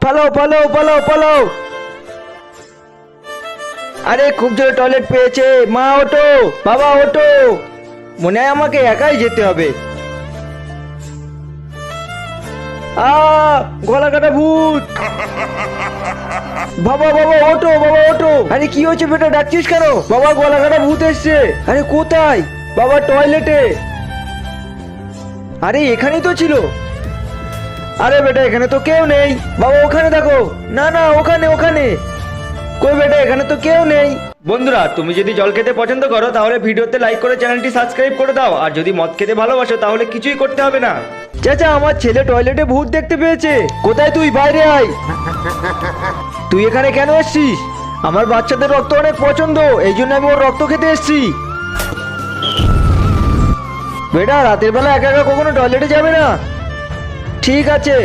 পালাও পালাও পালাও পালাও। আরে খুব জোরে টয়লেট পেয়েছে, মা ওঠো, বাবা ওঠো, মনে হয় আমাকে একাই যেতে হবে। গলা কাটা ভূত। বাবা বাবা ওঠো, বাবা ওঠো। আরে কি হয়েছে বেটা, ডাকছিস কেন? বাবা গলা কাটা ভূত এসছে। আরে কোথায়? বাবা টয়লেটে। আরে এখানেই তো ছিল। আরে বেটা এখানে তো কেউ নেই। বাবা ওখানে দেখো। না না ওখানে ওখানে। কই বেটা, এখানে তো কেউ নেই। বন্ধুরা, তুমি যদি জল খেতে পছন্দ করো তাহলে ভিডিওতে লাইক করে চ্যানেলটি সাবস্ক্রাইব করে দাও, আর যদি মদ খেতে ভালোবাসো তাহলে কিছুই করতে হবে না। চাচা, আমার ছেলে টয়লেটে ভূত দেখতে পেয়েছে। কোথায় তুই? বাইরে আয়। তুই এখানে কেন এসছিস? আমার বাচ্চাদের রক্ত অনেক পছন্দ, এই জন্য আমি ওর রক্ত খেতে এসছি। বেটা রাতের বেলা একা একা কখনো টয়লেটে যাবে না। ঠিক আছে।